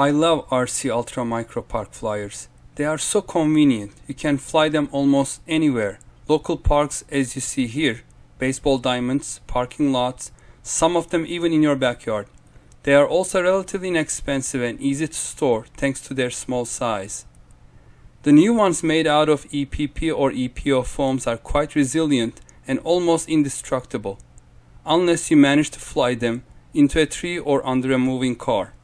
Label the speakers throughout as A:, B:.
A: I love RC Ultra Micro Park Flyers. They are so convenient. You can fly them almost anywhere. Local parks as you see here, baseball diamonds, parking lots, some of them even in your backyard. They are also relatively inexpensive and easy to store thanks to their small size. The new ones made out of EPP or EPO foams are quite resilient and almost indestructible, unless you manage to fly them into a tree or under a moving car.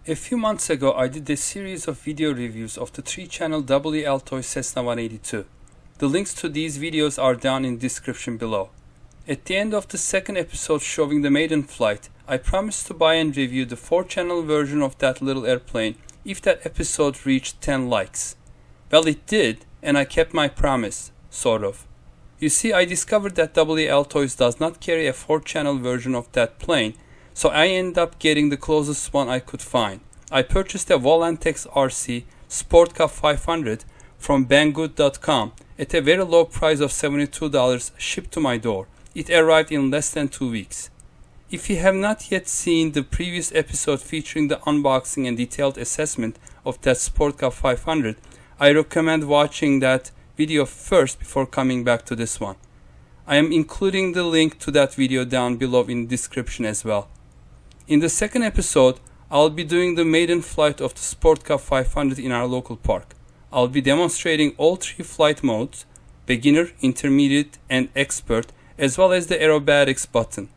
A: A few months ago I did a series of video reviews of the 3-channel WLtoys Cessna 182. The links to these videos are down in the description below. At the end of the second episode showing the Maiden flight, I promised to buy and review the 4-channel version of that little airplane if that episode reached 10 likes. Well, it did, and I kept my promise, sort of. You see, I discovered that WLtoys does not carry a 4-channel version of that plane, so I ended up getting the closest one I could find. I purchased a Volantex RC Sport Cub 500 from banggood.com at a very low price of $72 shipped to my door. It arrived in less than 2 weeks. If you have not yet seen the previous episode featuring the unboxing and detailed assessment of that Sport Cub 500, I recommend watching that video first before coming back to this one. I am including the link to that video down below in the description as well. In the second episode, I'll be doing the maiden flight of the Sport Cub 500 in our local park. I'll be demonstrating all 3 flight modes, beginner, intermediate, and expert, as well as the aerobatics button.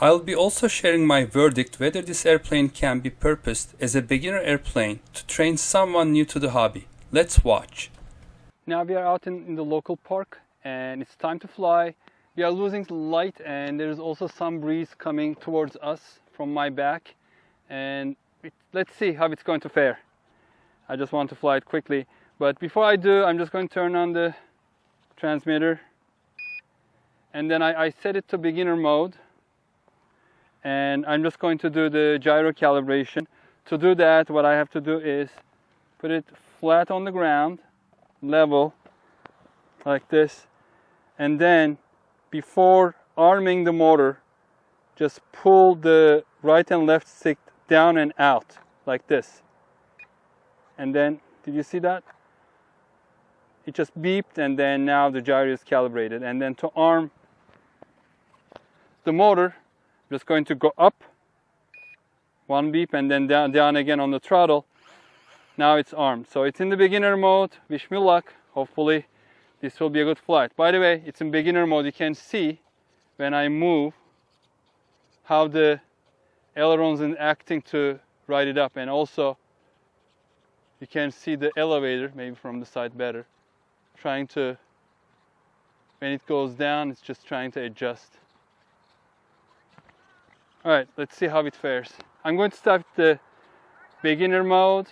A: I'll be also sharing my verdict whether this airplane can be purposed as a beginner airplane to train someone new to the hobby. Let's watch. Now we are out in the local park and it's time to fly. We are losing light and there's also some breeze coming towards us from my back, and let's see how it's going to fare. I just want to fly it quickly, but before I do, I'm just going to turn on the transmitter, and then I set it to beginner mode, and I'm just going to do the gyro calibration. To do that, what I have to do is put it flat on the ground, level, like this, and then before arming the motor, just pull the right and left stick down and out, like this. And then, did you see that? It just beeped, and then now the gyro is calibrated. And then to arm the motor, I'm just going to go up, one beep, and then down again on the throttle. Now it's armed. So it's in the beginner mode. Wish me luck. Hopefully this will be a good flight. By the way, it's in beginner mode. You can see when I move how the ailerons are acting to ride it up, and also you can see the elevator, maybe from the side better, trying to, when it goes down, it's just trying to adjust. Alright, let's see how it fares. I'm going to start the beginner mode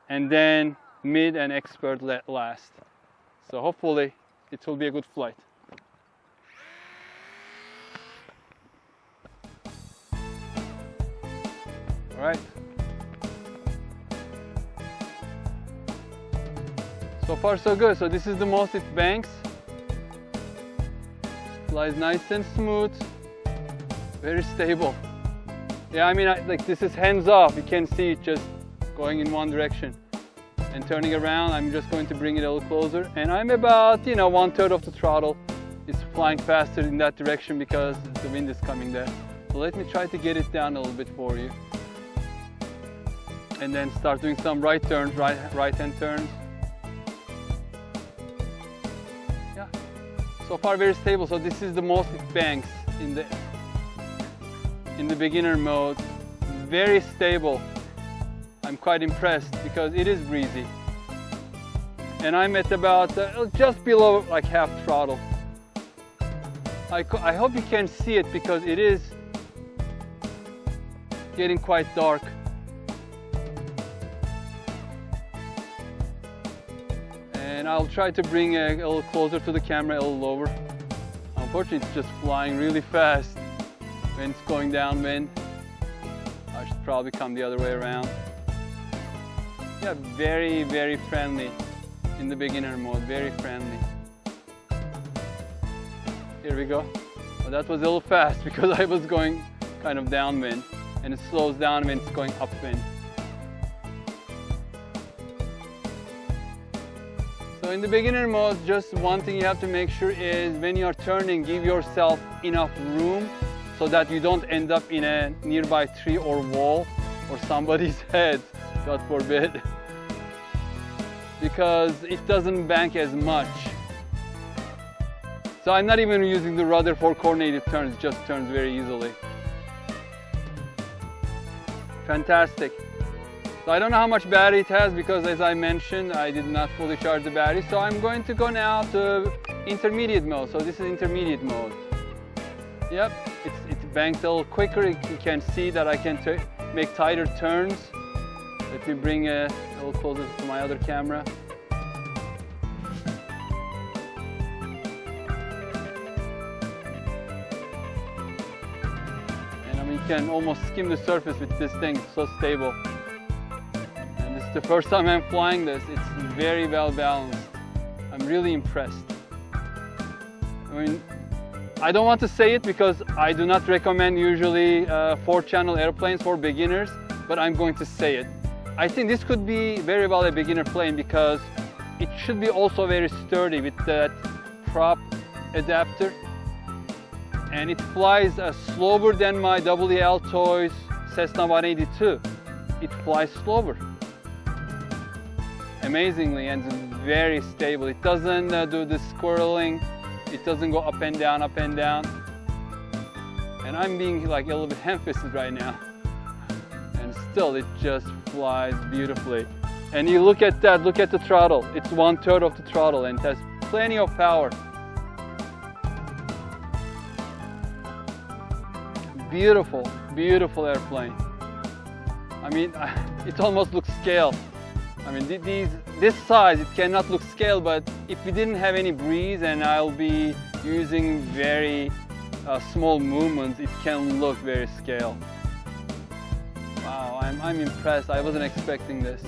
A: and then mid and expert last. So hopefully it will be a good flight. Alright. So far so good. So this is the most it banks. Flies nice and smooth. Very stable. Yeah, I mean, like this is hands off. You can see it just going in one direction. And turning around, I'm just going to bring it a little closer. And I'm about, 1/3 of the throttle. It's flying faster in that direction because the wind is coming there. So let me try to get it down a little bit for you. And then start doing some right turns, right-hand turns. Yeah, so far very stable. So this is the most it banks in the beginner mode. Very stable. I'm quite impressed because it is breezy. And I'm at about just below like half throttle. I hope you can see it because it is getting quite dark. And I'll try to bring a little closer to the camera, a little lower. Unfortunately, it's just flying really fast when it's going downwind. I should probably come the other way around. Yeah, very, very friendly in the beginner mode, very friendly. Here we go. Well, that was a little fast because I was going kind of downwind, and it slows down when it's going upwind. So in the beginner mode, just one thing you have to make sure is when you're turning, give yourself enough room so that you don't end up in a nearby tree or wall or somebody's head, God forbid, because it doesn't bank as much. So I'm not even using the rudder for coordinated turns, it just turns very easily. Fantastic. So I don't know how much battery it has because, as I mentioned, I did not fully charge the battery. So I'm going to go now to intermediate mode. So this is intermediate mode. Yep, it banks a little quicker. You can see that I can make tighter turns. Let me bring a little closer to my other camera. And I mean, you can almost skim the surface with this thing. It's so stable. The first time I'm flying this, it's very well balanced. I'm really impressed. I mean, I don't want to say it because I do not recommend usually 4-channel airplanes for beginners, but I'm going to say it. I think this could be very well a beginner plane because it should be also very sturdy with that prop adapter. And it flies slower than my WLtoys Cessna 182. It flies slower. Amazingly, and very stable. It doesn't do the squirreling. It doesn't go up and down, up and down. And I'm being like a little bit ham-fisted right now. And still, it just flies beautifully. And you look at that, look at the throttle. It's 1/3 of the throttle and it has plenty of power. Beautiful, beautiful airplane. I mean, it almost looks scale. I mean, this size, it cannot look scale, but if we didn't have any breeze and I'll be using very small movements, it can look very scale. Wow, I'm impressed. I wasn't expecting this,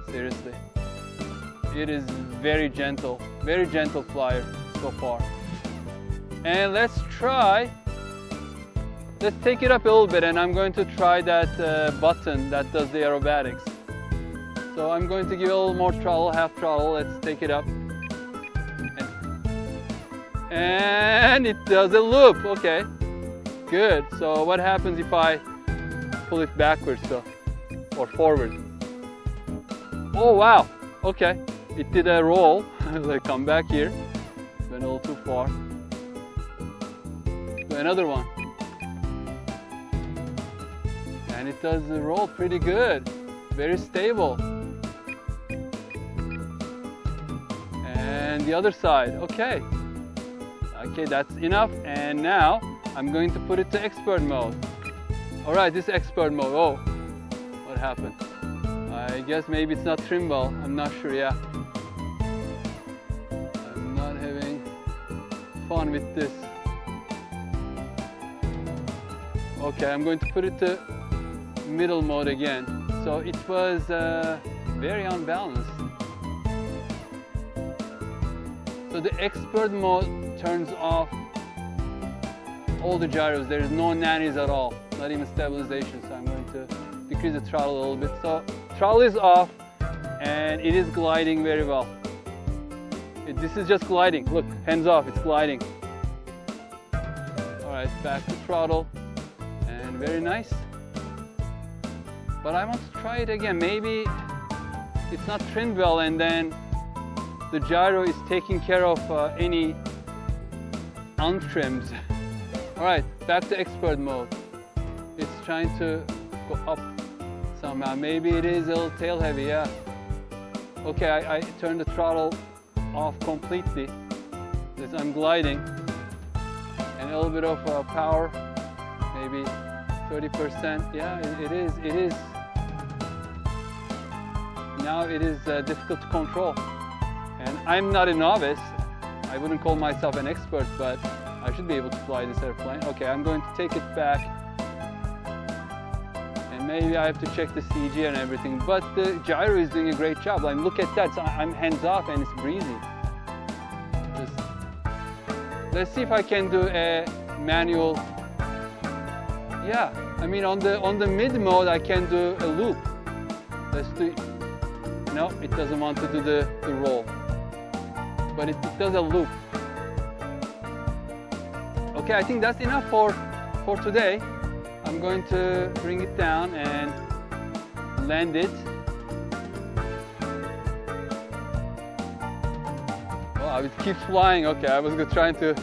A: seriously. It is very gentle flyer so far. And let's take it up a little bit, and I'm going to try that button that does the aerobatics. So I'm going to give it a little more throttle, half throttle. Let's take it up. And it does a loop. Okay, good. So what happens if I pull it backwards or forward? Oh wow, okay. It did a roll. Let's come back here. Went a little too far. Do another one. And it does the roll pretty good. Very stable. And the other side, okay. Okay, that's enough. And now I'm going to put it to expert mode. All right, this is expert mode. Oh, what happened? I guess maybe it's not trim well. I'm not sure, yeah. I'm not having fun with this. Okay, I'm going to put it to middle mode again. So it was very unbalanced. So the expert mode turns off all the gyros. There is no nannies at all, not even stabilization. So I'm going to decrease the throttle a little bit. So throttle is off and it is gliding very well. This is just gliding. Look, hands off, it's gliding. All right, back to throttle and very nice. But I want to try it again. Maybe it's not trimmed well and then the gyro is taking care of any untrimmed. All right, back to expert mode. It's trying to go up somehow. Maybe it is a little tail heavy, yeah. Okay, I turned the throttle off completely. I'm gliding. And a little bit of power, maybe 30%. Yeah, it is. Now it is difficult to control. And I'm not a novice. I wouldn't call myself an expert, but I should be able to fly this airplane. Okay, I'm going to take it back. And maybe I have to check the CG and everything. But the gyro is doing a great job. Like, look at that. So I'm hands off and it's breezy. Let's see if I can do a manual. Yeah, I mean on the mid mode I can do a loop. Let's do. No, it doesn't want to do the roll. but it does a loop. Okay, I think that's enough for today. I'm going to bring it down and land it. Wow, it keeps flying. Okay, I was trying to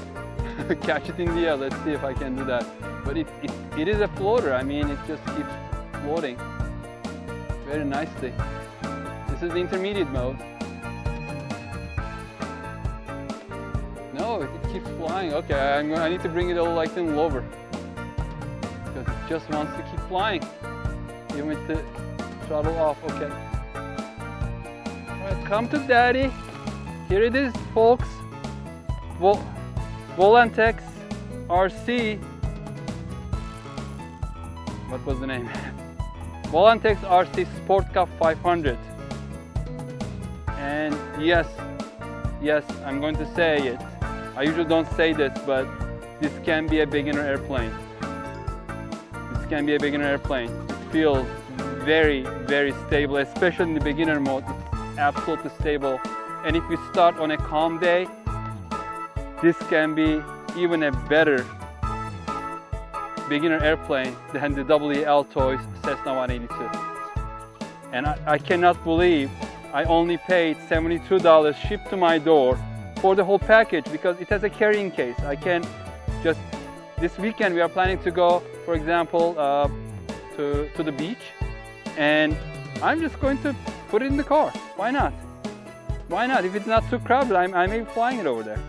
A: catch it in the air. Let's see if I can do that. But it is a floater. I mean, it just keeps floating very nicely. This is the intermediate mode. No, it keeps flying. Okay, I need to bring it a little lower because it just wants to keep flying, even with the throttle off. Okay. All right, come to daddy. Here it is, folks. Volantex RC. What was the name? Volantex RC Sport Cub 500. And yes, I'm going to say it. I usually don't say this, but this can be a beginner airplane. This can be a beginner airplane. It feels very, very stable, especially in the beginner mode. It's absolutely stable. And if you start on a calm day, this can be even a better beginner airplane than the WLtoys Cessna 182. And I cannot believe I only paid $72 shipped to my door for the whole package because it has a carrying case. I can just, this weekend we are planning to go, for example, to the beach, and I'm just going to put it in the car. Why not? Why not? If it's not too crowded, I may be flying it over there.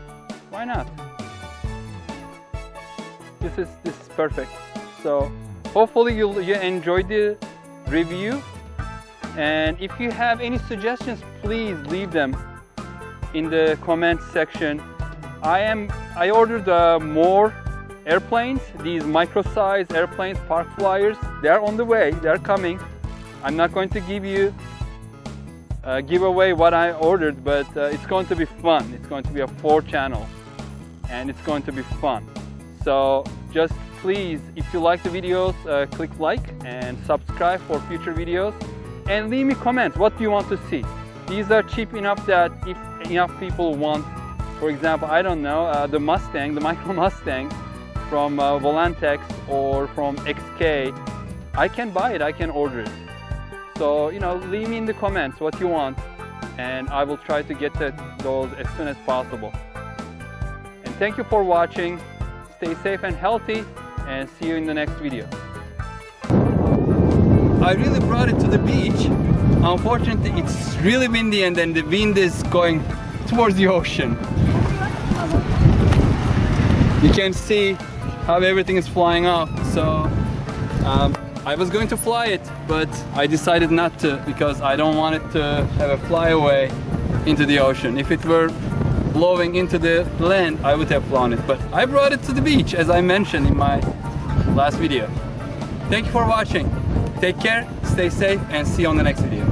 A: Why not? This is perfect. So hopefully you enjoyed the review, and if you have any suggestions, please leave them in the comments section. I ordered more airplanes, these micro-sized airplanes, parkflyers. They are on the way, they are coming. I'm not going to give away what I ordered, but it's going to be fun. It's going to be a 4-channel, and it's going to be fun. So just please, if you like the videos, click like and subscribe for future videos, and leave me comments. What do you want to see? These are cheap enough that if enough people want, for example, I don't know, the Mustang, the Micro Mustang from Volantex or from XK, I can buy it, I can order it. So, leave me in the comments what you want, and I will try to get those as soon as possible. And thank you for watching. Stay safe and healthy, and see you in the next video. I really brought it to the beach. Unfortunately, it's really windy, and then the wind is going towards the ocean. You can see how everything is flying off. So I was going to fly it, but I decided not to because I don't want it to have a flyaway into the ocean. If it were blowing into the land, I would have flown it, but I brought it to the beach, as I mentioned in my last video. Thank you for watching. Take care, stay safe, and see you on the next video.